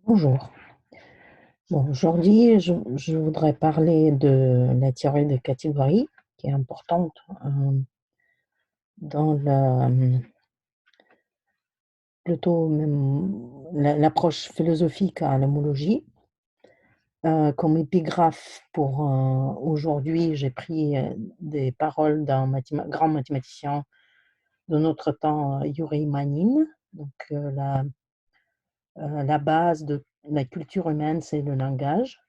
Bonjour. Bon, aujourd'hui, je voudrais parler de la théorie des catégories, qui est importante, dans plutôt même l'approche philosophique à l'homologie. Comme épigraphe pour, aujourd'hui, j'ai pris, des paroles d'un grand mathématicien de notre temps, Youri Manin. Donc, la base de la culture humaine, c'est le langage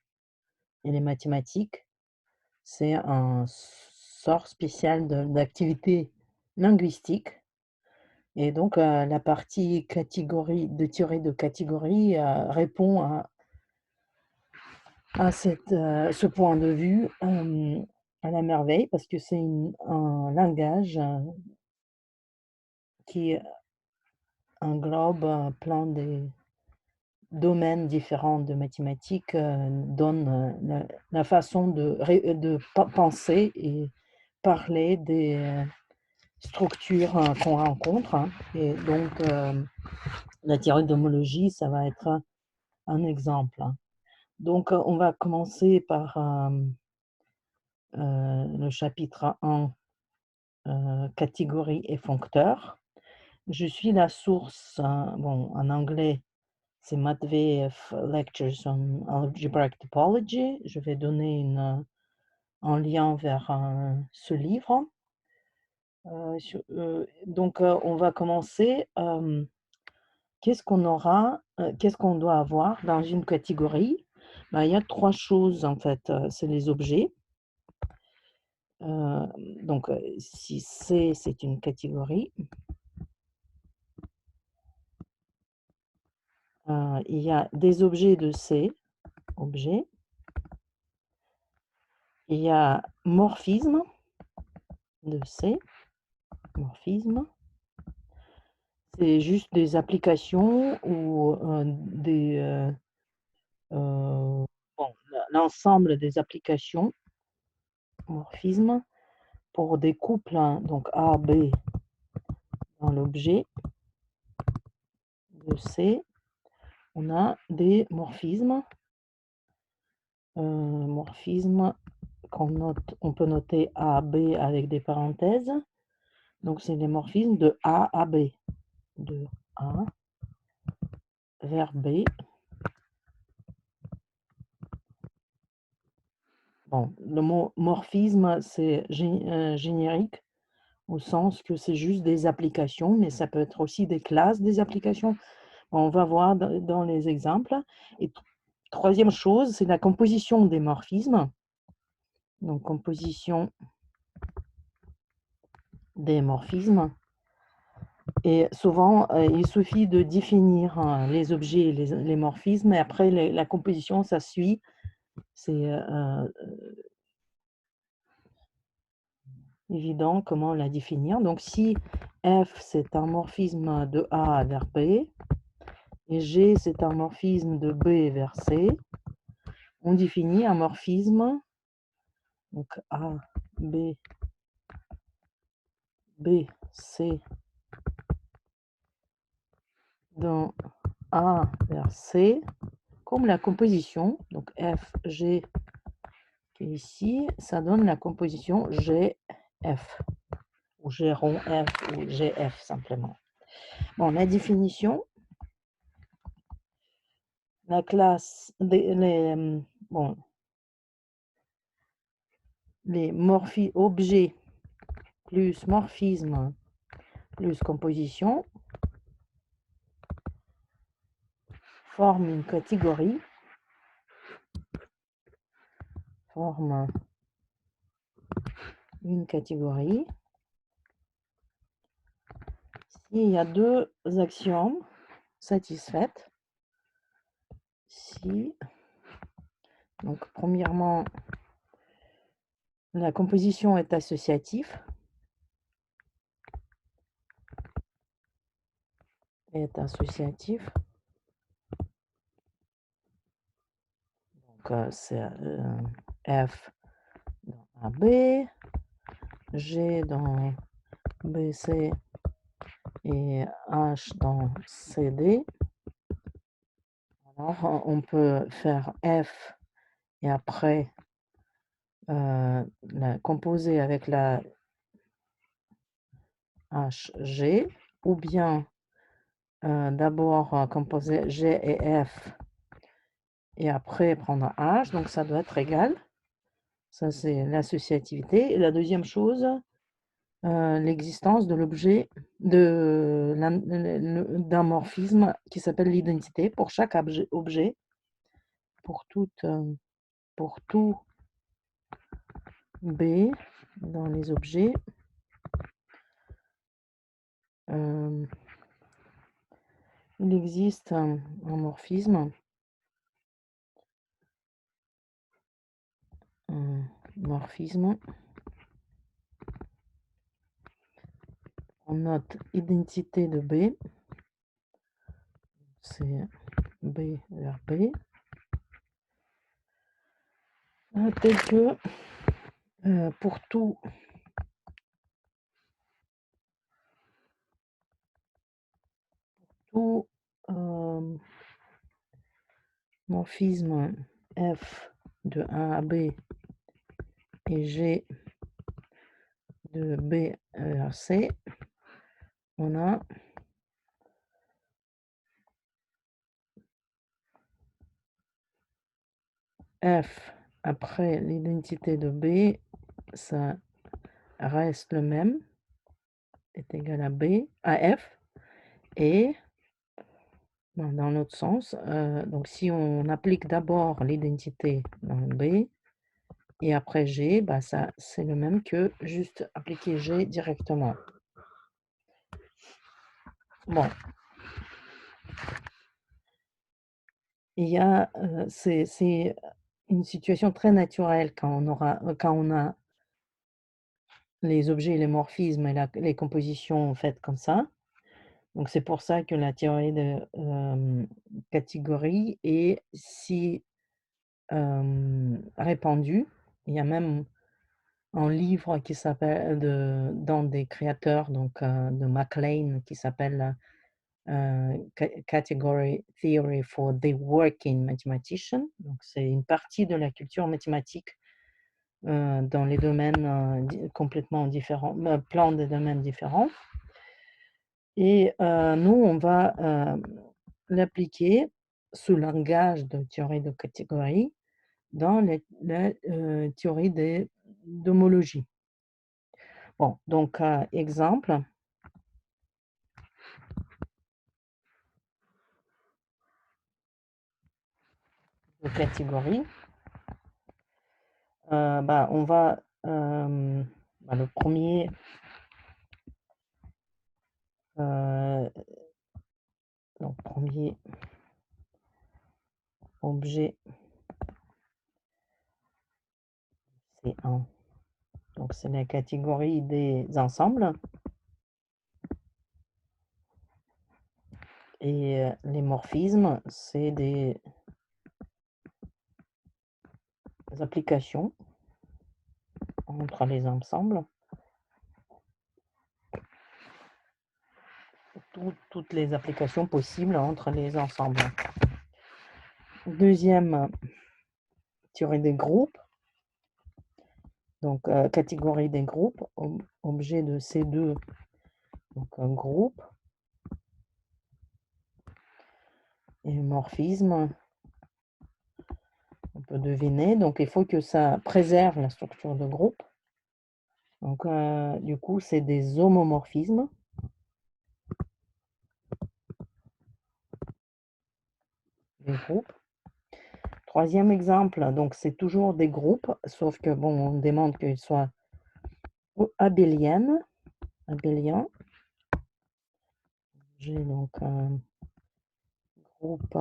et les mathématiques. C'est un sort spécial d'activité linguistique et donc la partie catégorie de théorie de catégorie, répond à ce point de vue, à la merveille parce que c'est un langage, qui englobe, plein de domaines différents de mathématiques, donne, la façon de penser et parler des, structures, qu'on rencontre, hein, et donc la théorie d'homologie, ça va être un exemple, hein. Donc on va commencer par, le chapitre 1, catégories et foncteurs. Je suis la source, bon, en anglais, c'est Matveyev Lectures on Algebraic Topology. Je vais donner un lien vers, ce livre. Donc on va commencer, qu'est-ce qu'on doit avoir dans une catégorie? Ben, il y a 3 choses en fait, c'est les objets. Heu, donc, si C, c'est une catégorie, il y a des objets de C, objets. Il y a morphisme de C, morphisme. C'est juste des applications ou, bon, l'ensemble des applications, morphisme, pour des couples, hein, donc A, B dans l'objet de C, on a des morphismes, morphismes on peut noter A, B avec des parenthèses. Donc c'est les morphismes de A à B, de A vers B. Bon, le mot morphisme, c'est générique au sens que c'est juste des applications, mais ça peut être aussi des classes des applications. On va voir dans les exemples. Et troisième chose, c'est la composition des morphismes. Donc composition des morphismes, et souvent, il suffit de définir, les objets et les morphismes, et après la composition, ça suit. C'est, évident comment la définir. Donc si F, c'est un morphisme de A vers B et G, c'est un morphisme de B vers C, on définit un morphisme, donc A, B, B, C, dans A vers C, comme la composition, donc F, G, qui est ici, ça donne la composition GF, ou G rond F, ou GF simplement. Bon, la définition, la classe, bon, les objets plus morphisme plus composition forment une catégorie, forment une catégorie s'il y a 2 axiomes satisfaites. Si, donc premièrement, la composition est associative, donc c'est F dans AB, G dans BC et H dans CD. Alors, on peut faire F et après, la composer avec la HG ou bien, d'abord, composer G et F et après prendre H, donc ça doit être égal. Ça, c'est l'associativité et la deuxième chose, l'existence de l'objet de d'un morphisme qui s'appelle l'identité pour chaque objet, pour toute, pour tout B dans les objets, hem, il existe un morphisme, on note identité de B, c'est B vers B, tel que, pour tout, hem, morphisme F de A à B et G de B vers C, on a F après l'identité de B, ça reste le même, est égal à B à F et dans l'autre sens, donc si on applique d'abord l'identité dans B et après G, bah, ça c'est le même que juste appliquer G directement. Bon, il y a, c'est une situation très naturelle quand on a les objets et les morphismes et les compositions faites comme ça. Donc c'est pour ça que la théorie de, catégorie est si, répandue. Il y a même un livre qui s'appelle d'un des créateurs donc, de MacLean qui s'appelle, Category Theory for the Working Mathematician. Donc c'est une partie de la culture mathématique, dans les domaines, complètement différents, plein de domaines différents. Et nous, on va, l'appliquer, ce langage de théorie de catégorie, dans la, théorie d'homologie. Bon, donc exemple de catégorie, bah, on va, bah, le premier donc 1 objet, c'est un donc c'est la catégorie des ensembles et les morphismes, c'est des applications entre les ensembles. Toutes les applications possibles entre les ensembles. Deuxième théorie des groupes, donc catégorie des groupes, objet de C2, donc un groupe, et morphisme, on peut deviner, donc il faut que ça préserve la structure de groupe. Donc du coup, c'est des homomorphismes, des groupes. Troisième exemple, donc c'est toujours des groupes, sauf que bon, on demande qu'ils soient abéliens. J'ai donc un groupe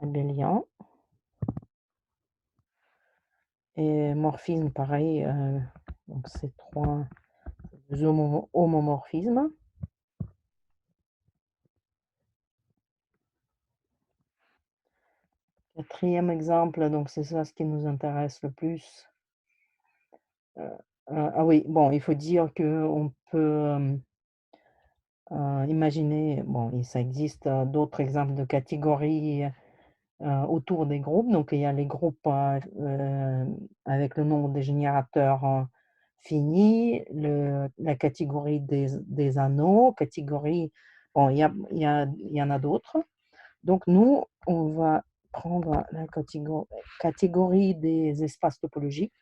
abélien et morphisme pareil, donc c'est 3 homomorphismes. Quatrième exemple, donc c'est ça ce qui nous intéresse le plus. Ah oui, bon, il faut dire qu'on peut, Imaginez, bon, et ça existe, d'autres exemples de catégories, autour des groupes. Donc il y a les groupes, avec le nombre de générateurs, fini, la catégorie des anneaux, catégorie bon, il y en a d'autres. Donc nous, on va prendre la catégorie des espaces topologiques.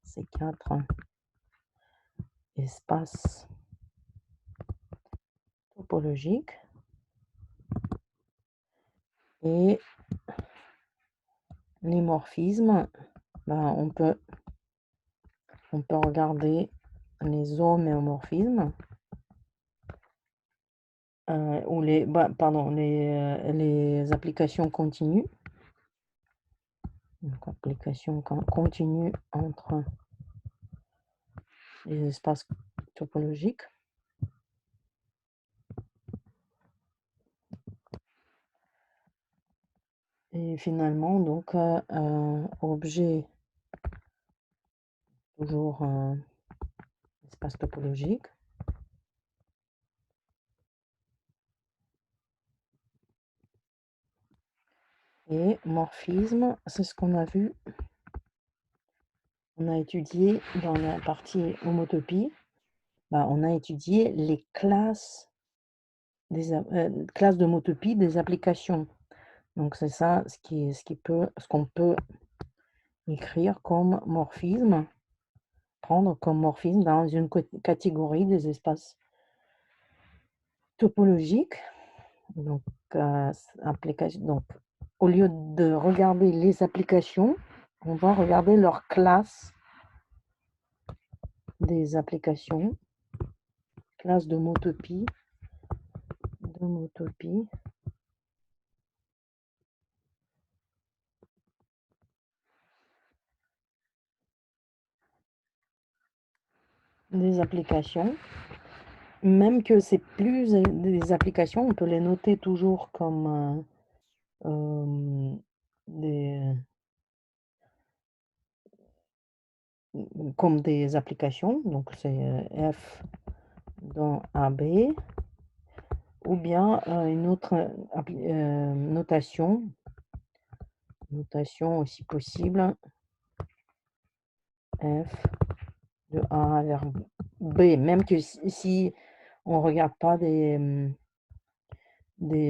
Ces 4 espaces topologiques et les morphismes, ben, on peut regarder les homéomorphismes, ou les applications continues. Donc applications continues entre les espaces topologiques. Et finalement, donc, objet, toujours espace topologique. Et morphisme, c'est ce qu'on a vu, on a étudié dans la partie homotopie, on a étudié les classes classes d'homotopie des applications. Donc c'est ça ce qu'on peut écrire comme morphisme, prendre comme morphisme dans une catégorie des espaces topologiques. Donc, donc au lieu de regarder les applications, on va regarder leur classe des applications, classe d'homotopie des applications. Même que c'est plus des applications, on peut les noter toujours des comme des applications, donc c'est, F dans AB, ou bien, une autre, notation aussi possible, F de A vers B, même que si on regarde pas des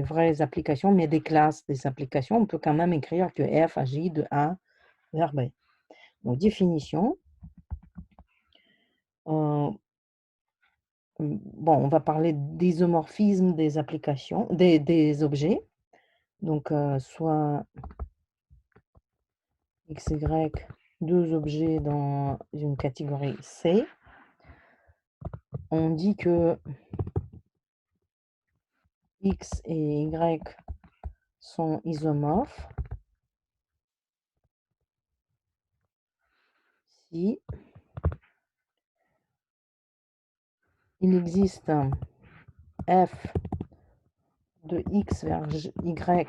vraies applications, mais des classes des applications, on peut quand même écrire que F agit de A vers B. Donc définition, bon, on va parler d'isomorphisme des applications, des objets. Donc, soit X, Y, 2 objets dans une catégorie C. On dit que X et Y sont isomorphes si il existe F de X vers Y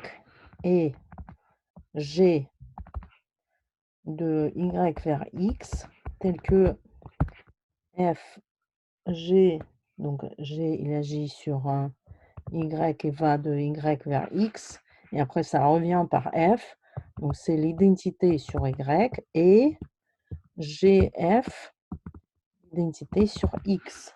et G de Y vers X, tel que F, G, donc G, il agit sur un Y et va de Y vers X, et après ça revient par F, donc c'est l'identité sur Y, et GF, identité sur X.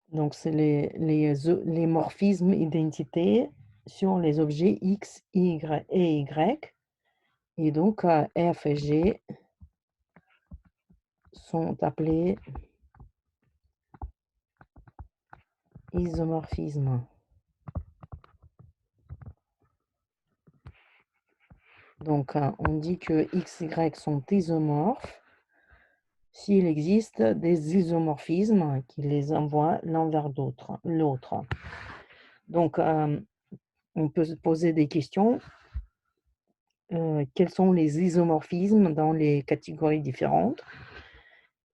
Donc c'est les morphismes identités sur les objets X, Y et Y, et donc F et G sont appelés isomorphismes. Donc, on dit que X, Y sont isomorphes s'il existe des isomorphismes qui les envoient l'un vers l'autre. Donc, on peut se poser des questions. Quels sont les isomorphismes dans les catégories différentes?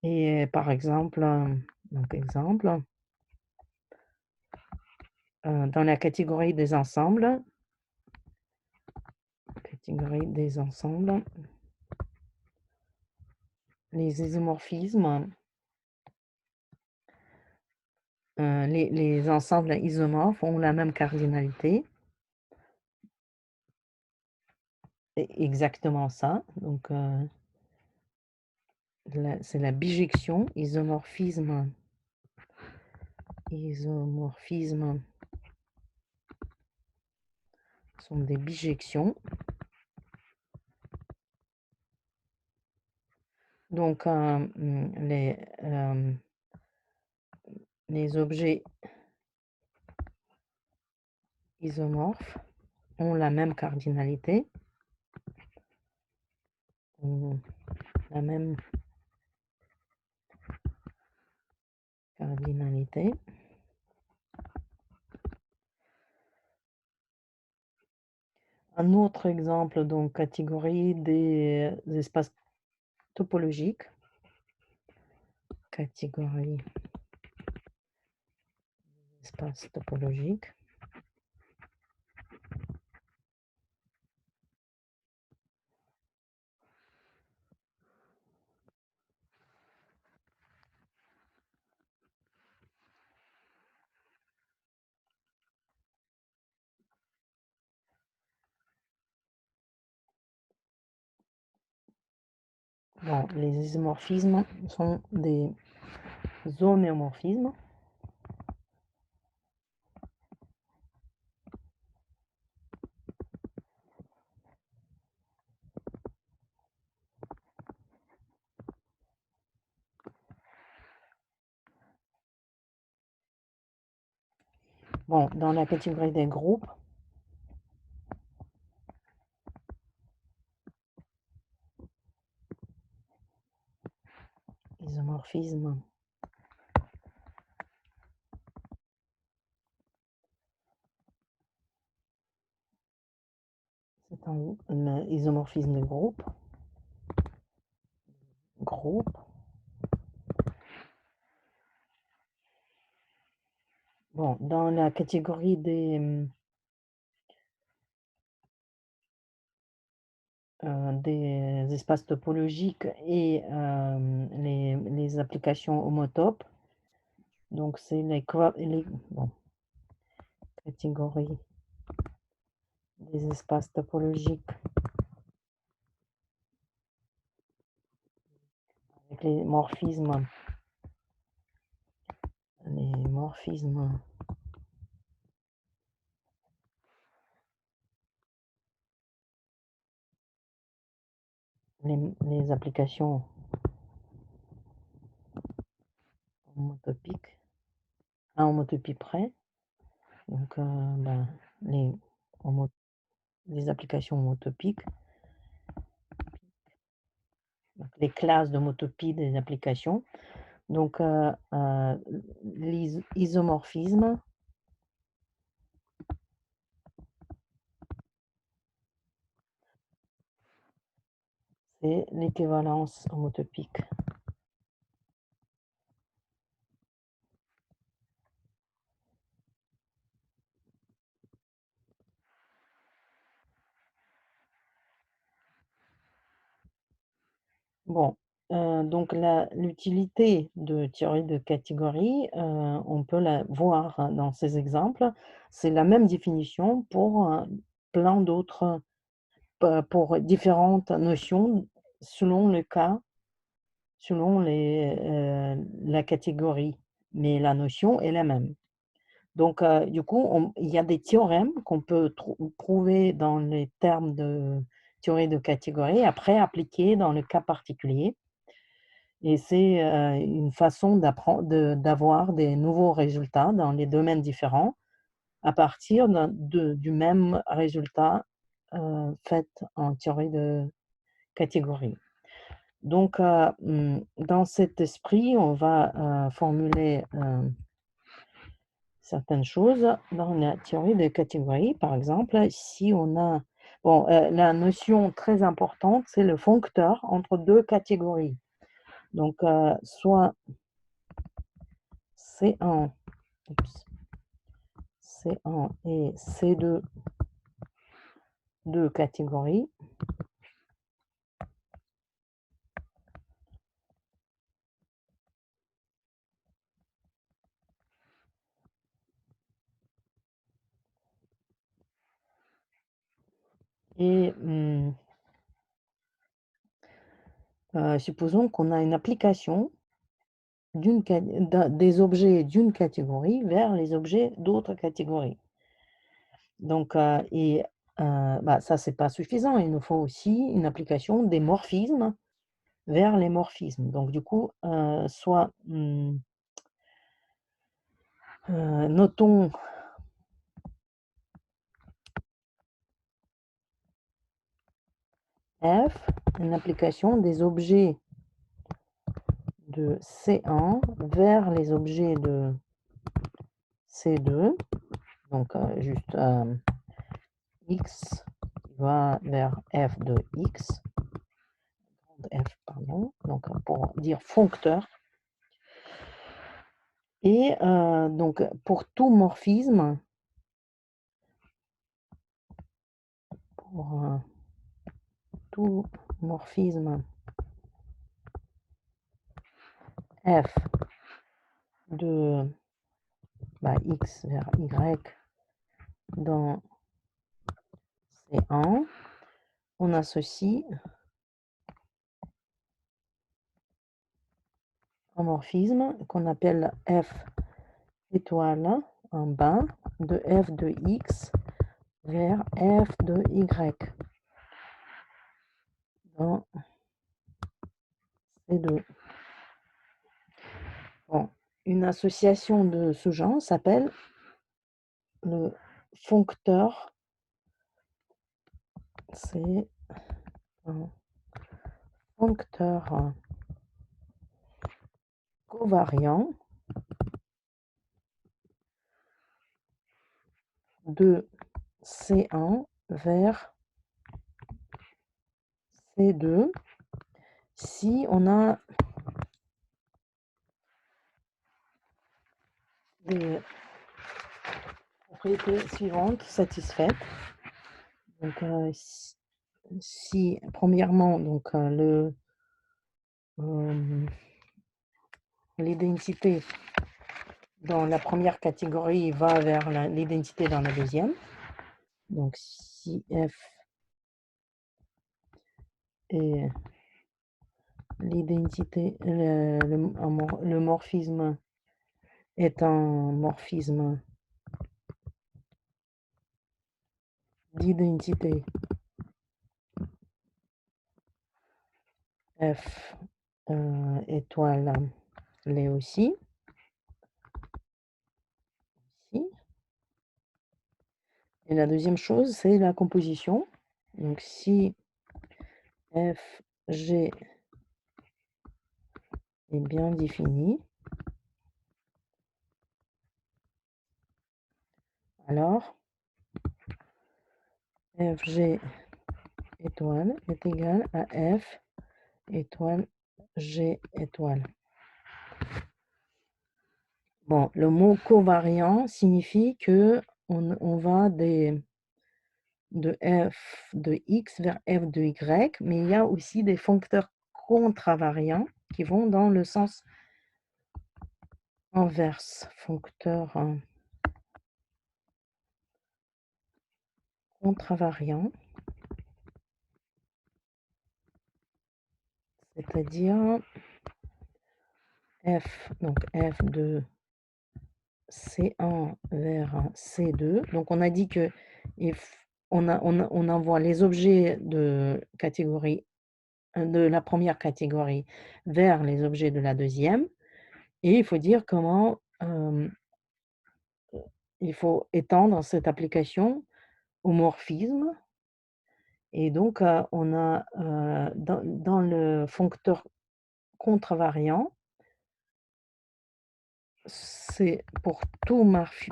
Et par exemple, dans la catégorie des ensembles, les isomorphismes les ensembles isomorphes ont la même cardinalité. Exactement ça, donc c'est la bijection, isomorphisme sont des bijections. Donc les objets isomorphes ont la même cardinalité, ont la même cardinalité. Un autre exemple, donc catégorie des espaces topologiques. Catégorie espaces topologiques. Bon, les isomorphismes sont des homéomorphismes. Bon, dans la catégorie des groupes, isomorphisme, c'est un isomorphisme de groupe. Groupe. Bon, dans la catégorie des espaces topologiques et les applications homotopes, donc c'est bon, catégorie des espaces topologiques avec les morphismes les applications homotopiques, à homotopie près, donc ben, les, homo- les applications homotopiques, donc les classes d'homotopie des applications. Donc l'isomorphisme, c'est l'équivalence homotopique. Bon, donc l'utilité de théorie de catégorie, on peut la voir dans ces exemples. C'est la même définition pour plein d'autres, pour différentes notions selon le cas, selon la catégorie, mais la notion est la même. Donc, du coup, il y a des théorèmes qu'on peut prouver dans les termes de théorie de catégorie, après appliquer dans le cas particulier. Et c'est une façon d'avoir des nouveaux résultats dans les domaines différents à partir du même résultat fait en théorie de catégorie. Donc, dans cet esprit, on va formuler certaines choses dans la théorie des catégories. Par exemple, si on a bon, la notion très importante, c'est le foncteur entre 2 catégories. Donc, soit C1, oups, C1 et C2, 2 catégories. Et supposons qu'on a une application des objets d'une catégorie vers les objets d'autres catégories. Donc, bah, ça, c'est pas suffisant. Il nous faut aussi une application des morphismes vers les morphismes. Donc du coup, soit, notons F, une application des objets de C1 vers les objets de C2. Donc, juste, X va vers F de X, F, pardon, donc pour dire foncteur. Et donc pour tout morphisme, pour tout morphisme F de X vers Y dans C1, on associe un morphisme qu'on appelle F étoile en bas de F de X vers F de Y dans C2. Bon, une association de ce genre s'appelle le foncteur. C'est un foncteur covariant de C1 vers C2 si on a des propriétés suivantes satisfaites. Donc, si premièrement, donc, l'identité dans la première catégorie va vers l'identité dans la deuxième. Donc, si F est l'identité, le morphisme est un morphisme d'identité F étoile l'est aussi. Et la deuxième chose, c'est la composition. Donc, si F, G est bien défini, alors FG étoile est égal à F étoile G étoile. Bon, le mot covariant signifie que on va de F de X vers F de Y, mais il y a aussi des foncteurs contravariants qui vont dans le sens inverse. Foncteur contravariant, c'est-à-dire F, donc F de C1 vers C2. Donc on a dit que on envoie les objets de catégorie de la première catégorie vers les objets de la deuxième, et il faut dire comment il faut étendre cette application au morphisme. Et donc on a dans le foncteur contravariant, c'est pour tout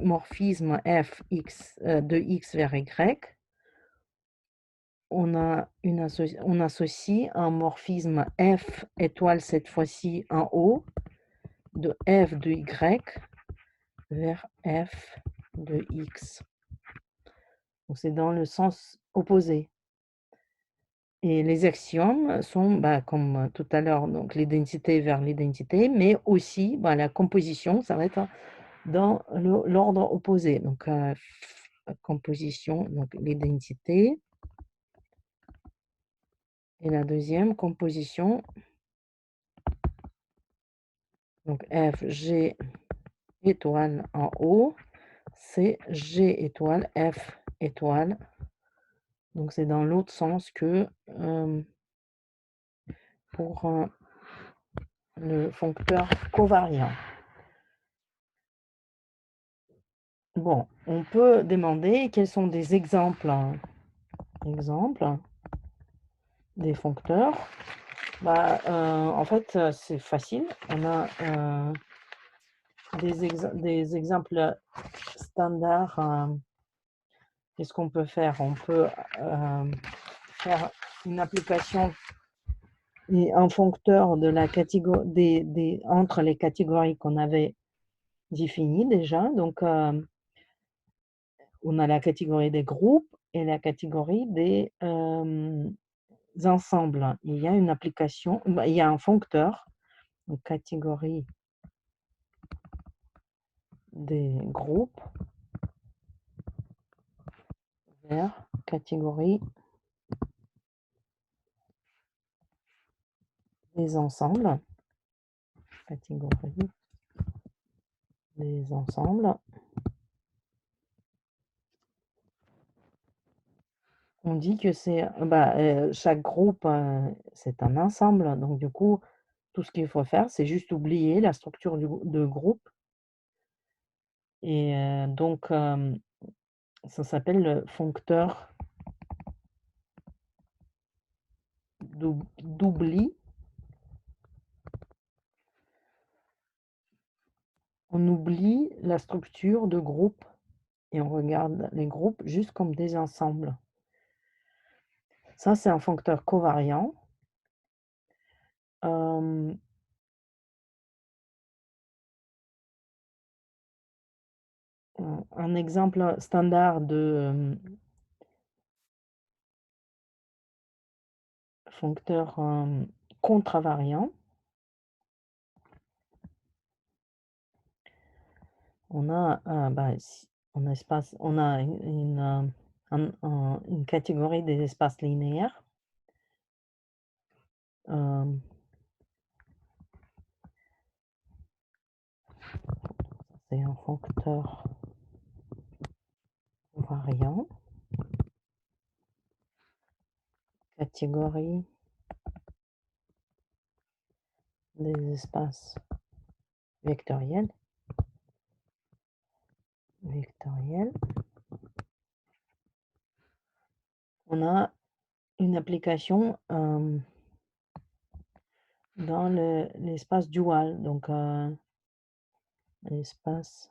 morphisme f x de x vers y, on associe un morphisme f étoile cette fois-ci en haut de f de y vers f de x. Donc c'est dans le sens opposé. Et les axiomes sont, comme tout à l'heure, donc l'identité vers l'identité, mais aussi la composition, ça va être dans l'ordre opposé. Donc, composition, donc l'identité Et la deuxième composition, donc F, G étoile en haut, c'est G étoile, F étoile. Donc c'est dans l'autre sens que pour le foncteur covariant. Bon, on peut demander quels sont des exemples des foncteurs. Bah, en fait, c'est facile. On a des exemples standards. Qu'est-ce qu'on peut faire? On peut faire une application et un foncteur de la catégorie entre les catégories qu'on avait définies déjà. Donc, on a la catégorie des groupes et la catégorie des ensembles. Il y a une application, il y a un foncteur, donc catégorie des groupes vers catégorie des ensembles. Catégorie des ensembles. On dit que c'est chaque groupe, c'est un ensemble. Donc du coup, tout ce qu'il faut faire, c'est juste oublier la structure de groupe. Et donc, ça s'appelle le foncteur d'oubli. On oublie la structure de groupe et on regarde les groupes juste comme des ensembles. Ça, c'est un foncteur covariant. Un exemple standard de foncteur contravariant. On a, on a une catégorie des espaces linéaires. C'est un foncteur covariant. Catégorie des espaces vectoriels. On a une application dans l'espace dual, donc l'espace,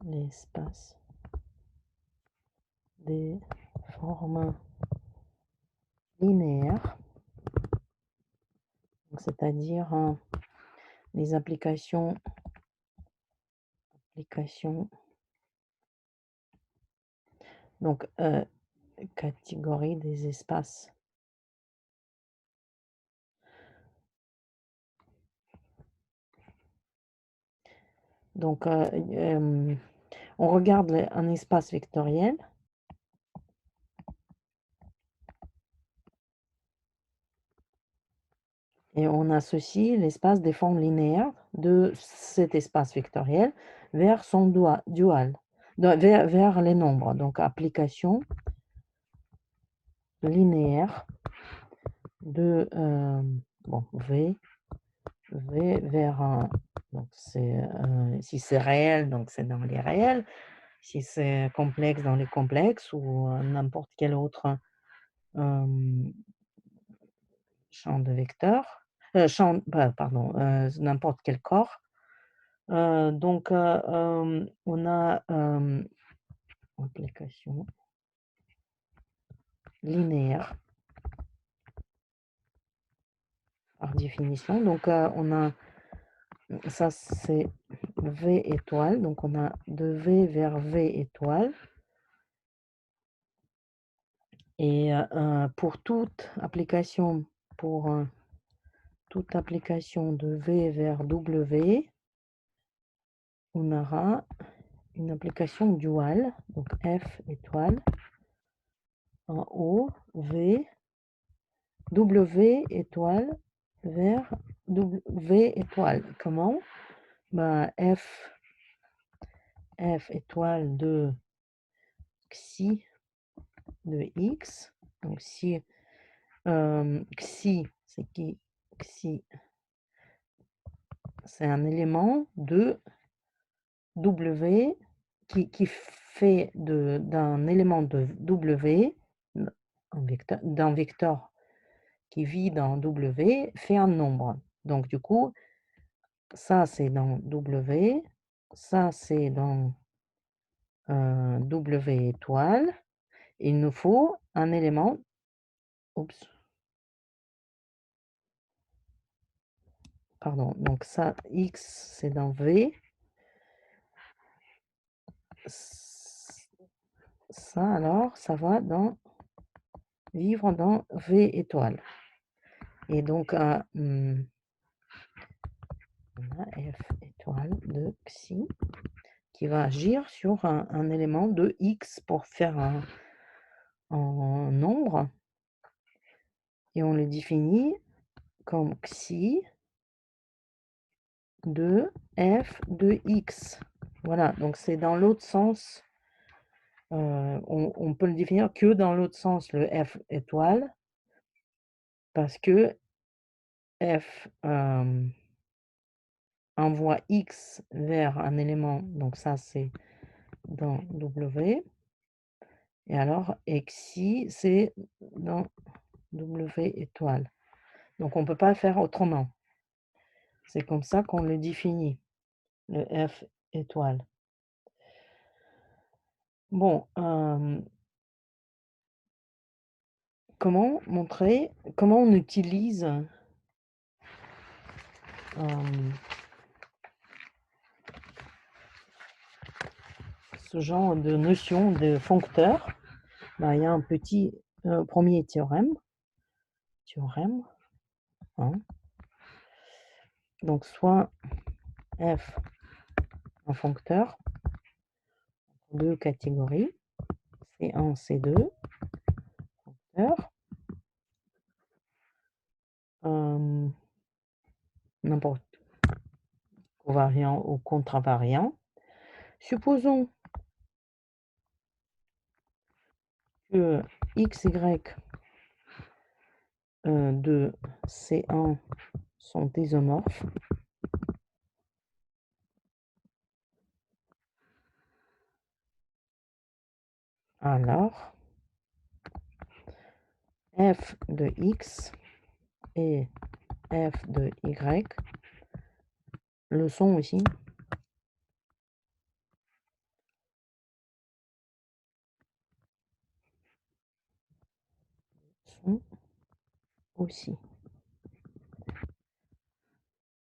l'espace des formes linéaires, c'est-à-dire les applications donc catégorie des espaces donc on regarde un espace vectoriel et on associe l'espace des formes linéaires de cet espace vectoriel vers son dual, vers les nombres. Donc application linéaire de V vers un, donc c'est si c'est réel, donc c'est dans les réels, si c'est complexe, dans les complexes, ou n'importe quel autre champ de vecteurs, pardon, n'importe quel corps. Donc on a application linéaire par définition. Donc on a ça, c'est V étoile, donc on a de V vers V étoile. Et pour toute application de V vers W, on aura une application dual, donc F étoile, en haut, V, W étoile, vers V étoile. Comment? Bah, F étoile de xi de x. Donc si xi, c'est qui? Xi, c'est un élément de W qui fait d'un élément de W, d'un vecteur qui vit dans W, fait un nombre. Donc du coup, ça c'est dans W, ça c'est dans W étoile. Il nous faut un élément, oups, pardon, donc ça X c'est dans V, ça alors, ça va vivre dans V étoile. Et donc, on a F étoile de xi qui va agir sur un élément de X pour faire un nombre. Et on le définit comme xi de F de X. Voilà, donc c'est dans l'autre sens. On peut le définir que dans l'autre sens, le F étoile, parce que F envoie X vers un élément, donc ça c'est dans W, et alors xi c'est dans W étoile. Donc on ne peut pas faire autrement. C'est comme ça qu'on le définit, le F étoile. Bon, comment on utilise ce genre de notion de foncteur? Ben, il y a un petit premier théorème, hein. Donc soit F un foncteur, deux catégories, C1, C2, foncteur, n'importe, covariant ou contravariant. Supposons que x, y de C1 sont isomorphes. Alors, f de x et f de y le sont aussi. Sont aussi.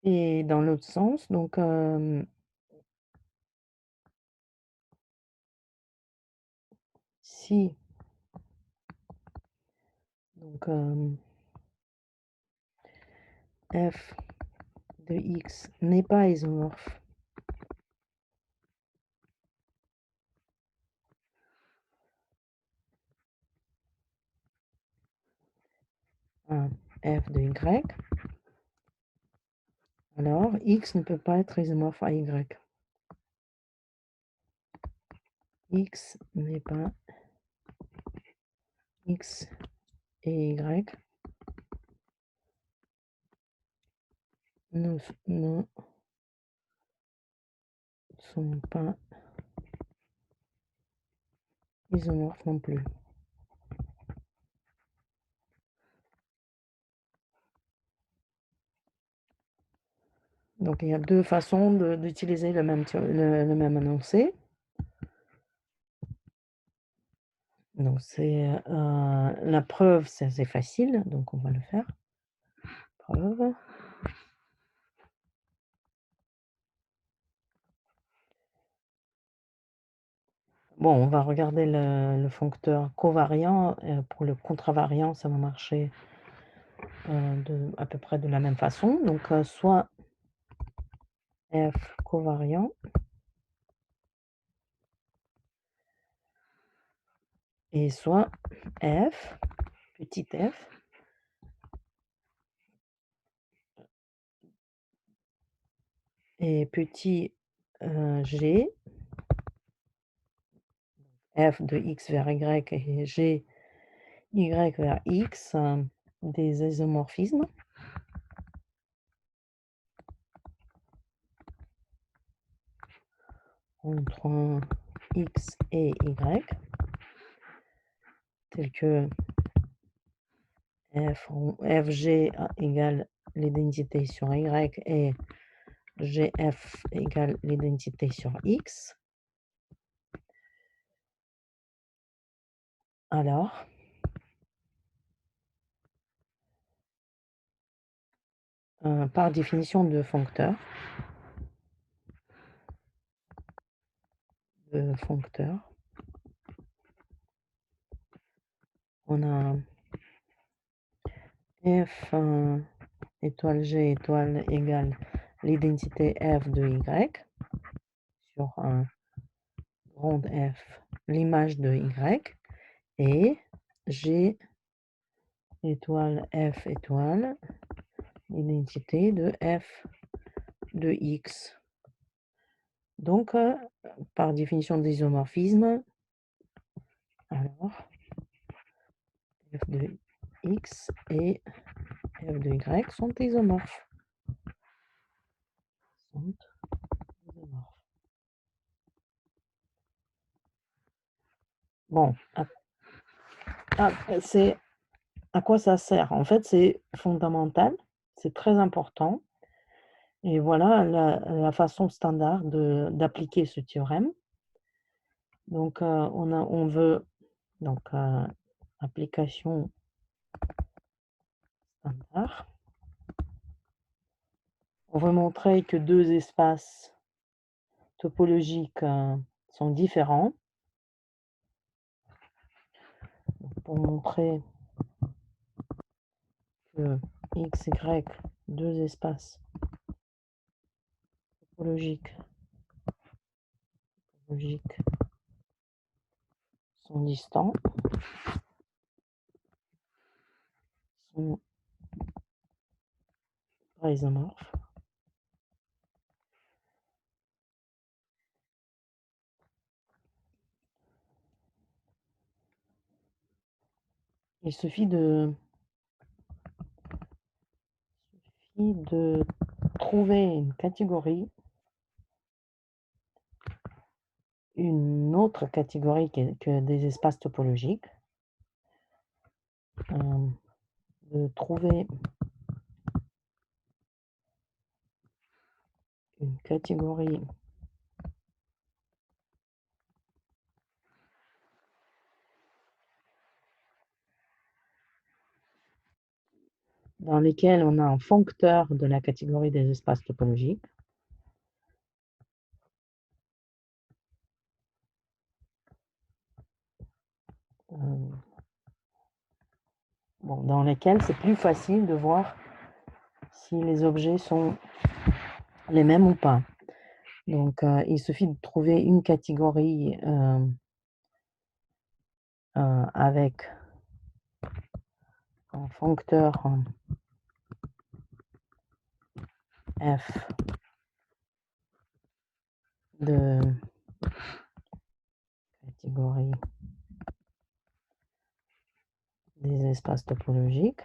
Et dans l'autre sens, donc si donc f de x n'est pas isomorphe à f de y, alors x ne peut pas être isomorphe à y. X n'est pas x et y ne sont pas isomorphes non plus. Donc il y a deux façons d'utiliser le même énoncé. Donc c'est la preuve, c'est assez facile, donc on va le faire. Preuve. Bon, on va regarder le foncteur covariant. Pour le contravariant, ça va marcher à peu près de la même façon. Donc soit f covariant et soit f, petit f, et petit g, f de x vers y et g, y vers x, des isomorphismes entre x et y, tels que fg égale l'identité sur y et gf égale l'identité sur x. Alors, par définition de foncteur, on a f étoile g étoile égale l'identité f de y sur un grand F, l'image de y, et g étoile f étoile l'identité de f de x. Donc, par définition d'isomorphisme, alors f de x et f de y sont isomorphes. Bon, c'est à quoi ça sert? En fait, c'est fondamental, c'est très important, et voilà la façon standard d'appliquer ce théorème. Donc, on veut donc application standard. On veut montrer que deux espaces topologiques sont différents. Pour montrer que x, y, deux espaces topologiques sont distants, sont pas isomorphes. Il suffit de trouver une catégorie, une autre catégorie que des espaces topologiques, de trouver une catégorie dans lesquelles on a un foncteur de la catégorie des espaces topologiques. Bon, dans lesquels c'est plus facile de voir si les objets sont les mêmes ou pas. Donc, il suffit de trouver une catégorie avec un foncteur f de catégorie des espaces topologiques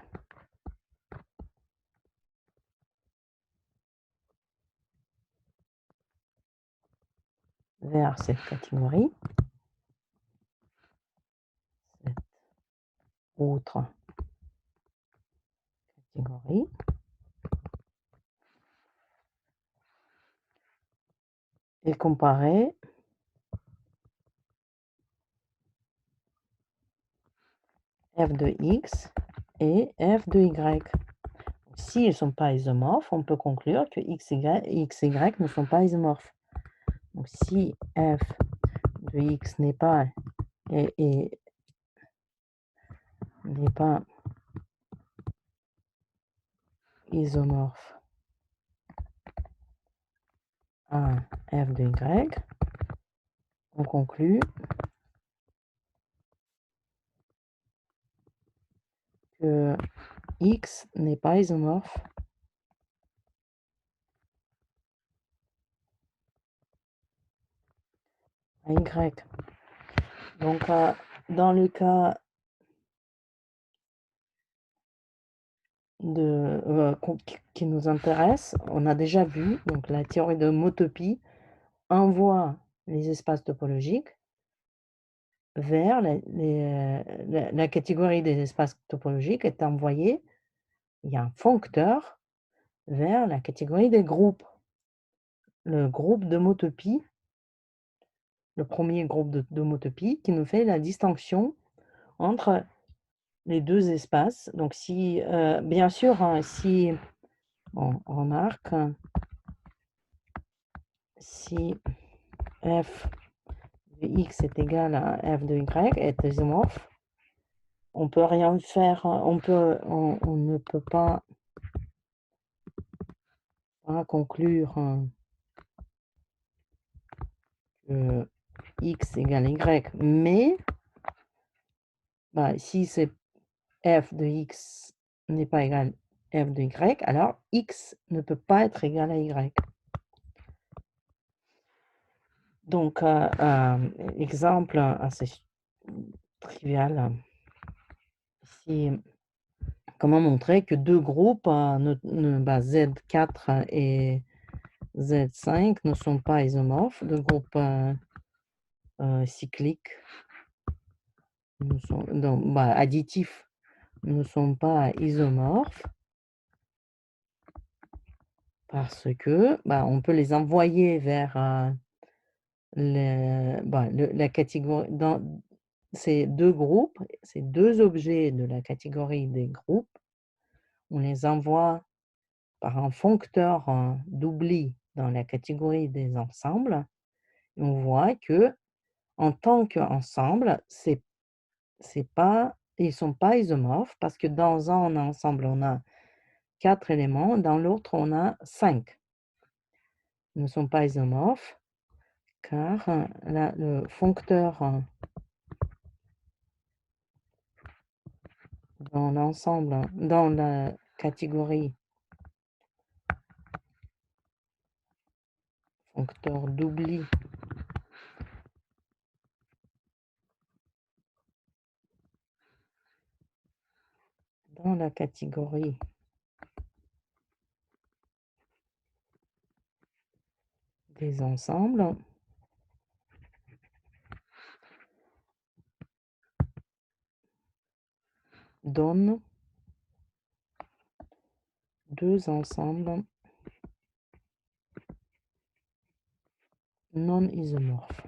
vers cette catégorie, cette autre catégorie, et comparer f de x et f de y. Si ils ne sont pas isomorphes, on peut conclure que x, y ne sont pas isomorphes. Donc, si f de x n'est pas isomorphe à f de y, on conclut que X n'est pas isomorphe à Y. Donc, dans le cas de, qui nous intéresse, on a déjà vu, donc la théorie de homotopie envoie les espaces topologiques vers la catégorie des espaces topologiques est envoyée, il y a un foncteur vers la catégorie des groupes. Le groupe d'homotopie, le premier groupe d'homotopie qui nous fait la distinction entre les 2 espaces. Donc si, bien sûr, hein, si on remarque, si f de x est égal à f de y est isomorphe, on peut rien faire, on ne peut pas conclure, que x égale y, mais bah, si c'est f de x n'est pas égal f de y, alors x ne peut pas être égal à y. Donc, exemple assez trivial, ici, comment montrer que 2 groupes, bah, Z4 et Z5 ne sont pas isomorphes, 2 groupes, cycliques bah, additifs ne sont pas isomorphes parce que, bah, on peut les envoyer vers, la catégorie dans ces 2 groupes, ces 2 objets de la catégorie des groupes, on les envoie par un foncteur, d'oubli dans la catégorie des ensembles et on voit que en tant qu'ensemble, c'est pas ils sont pas isomorphes parce que dans un ensemble, on a 4 éléments, dans l'autre, on a 5. Ils ne sont pas isomorphes car, le foncteur, dans l'ensemble, dans la catégorie foncteur d'oubli dans la catégorie des ensembles donne 2 ensembles non isomorphes.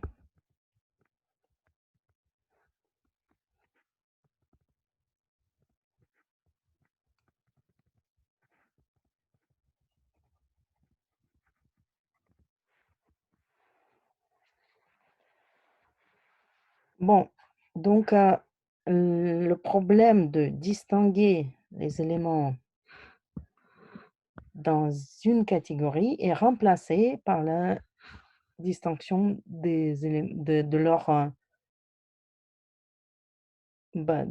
Bon, donc, le problème de distinguer les éléments dans une catégorie est remplacé par la distinction des de leur, bah,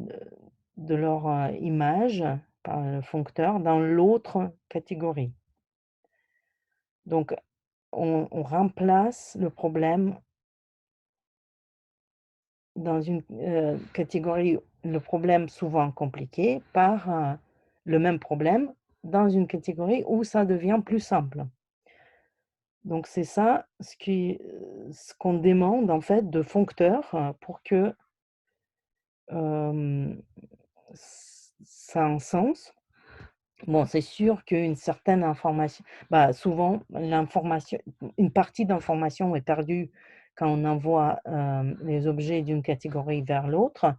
de leur, image par le foncteur dans l'autre catégorie. Donc on remplace le problème dans une, catégorie, le problème souvent compliqué par, le même problème dans une catégorie où ça devient plus simple. Donc c'est ça ce qu'on demande en fait de foncteur, pour que, hem, ça a un sens. Bon, c'est sûr qu'une certaine information bah, souvent l'information une partie d'information est perdue quand on envoie, les objets d'une catégorie vers l'autre.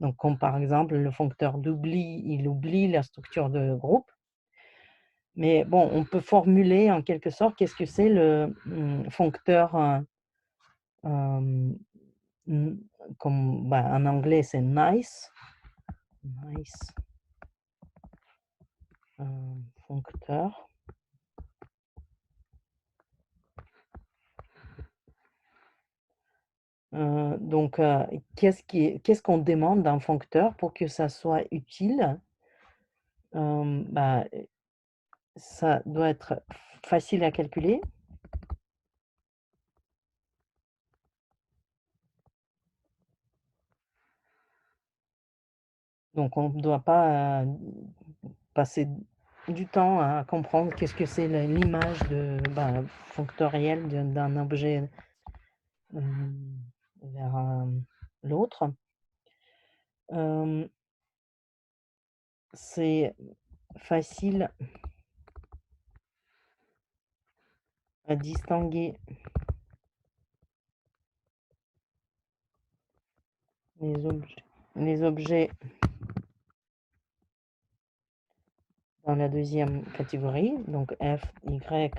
Donc comme par exemple le foncteur d'oubli, il oublie la structure de groupe. Mais bon, on peut formuler en quelque sorte qu'est-ce que c'est le, foncteur, hem, mmh, comme, bah, en anglais c'est nice, nice, foncteur. Donc, qu'est-ce qu'on demande d'un foncteur pour que ça soit utile? Bah, ça doit être facile à calculer, donc on ne doit pas, passer du temps à comprendre qu'est-ce que c'est l'image bah, fonctorielle d'un objet, hem, vers, l'autre. Hem, c'est facile à distinguer les objets dans la deuxième catégorie, donc f, y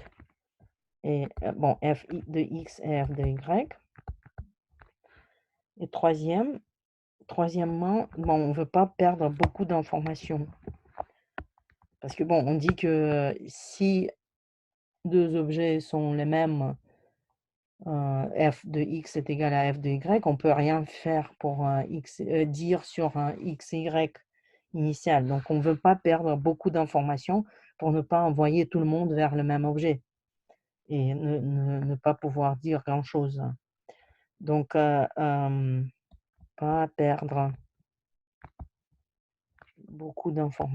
et bon, f de x et f de y. Et troisièmement, bon, on ne veut pas perdre beaucoup d'informations parce que bon, on dit que si 2 objets sont les mêmes, f de x est égal à f de y, on peut rien faire pour un x, dire sur un x, y initial. Donc on ne veut pas perdre beaucoup d'informations pour ne pas envoyer tout le monde vers le même objet et ne pas pouvoir dire grand-chose. Donc pas perdre beaucoup d'infos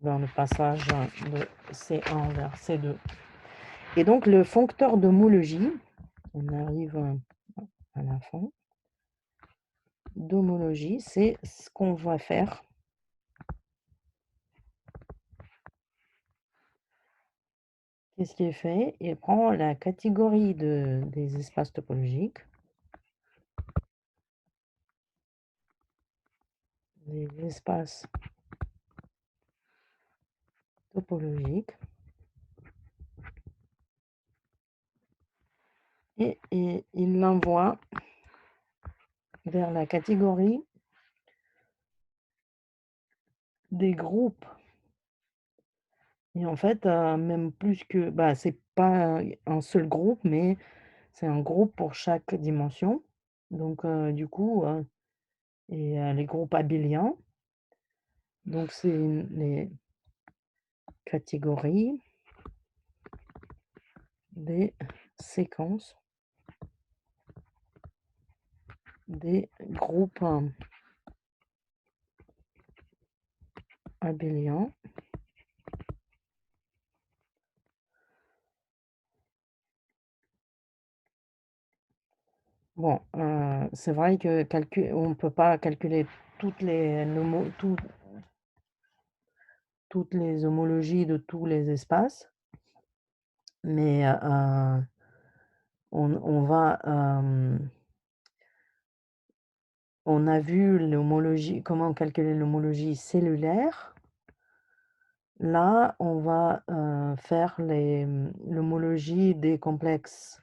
dans le passage de C1 vers C2. Et donc le foncteur d'homologie, on arrive à la fin, d'homologie, c'est ce qu'on va faire. Qu'est-ce qui est fait? Il prend la catégorie des espaces topologiques, les espaces topologiques, et il l'envoie vers la catégorie des groupes. Et en fait, même plus que, bah, c'est pas un seul groupe, mais c'est un groupe pour chaque dimension. Donc, du coup, les groupes abéliens. Donc, c'est les catégories des séquences des groupes abéliens. Bon, c'est vrai que on ne peut pas calculer toutes les toutes les homologies de tous les espaces, mais on va, on a vu l'homologie, comment calculer l'homologie cellulaire. Là, on va, faire l'homologie des complexes,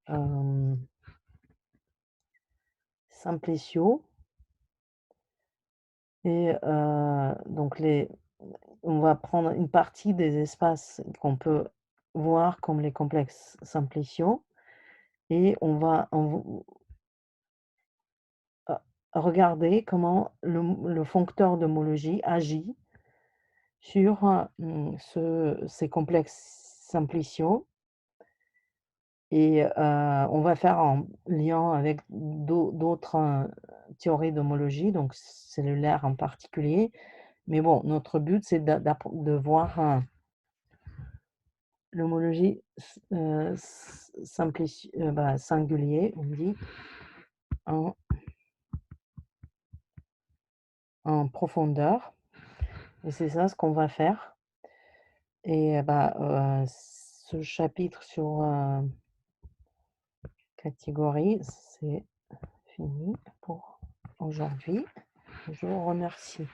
hem, simpliciaux et donc on va prendre une partie des espaces qu'on peut voir comme les complexes simpliciaux et on va regarder comment le foncteur d'homologie agit sur, ces complexes simpliciaux et on va faire en lien avec d'autres, théories d'homologie, donc cellulaire en particulier. Mais bon, notre but, c'est de voir, l'homologie bah, singulier, on dit, en profondeur et c'est ça ce qu'on va faire et bah, ce chapitre sur, catégorie, c'est fini pour aujourd'hui. Je vous remercie.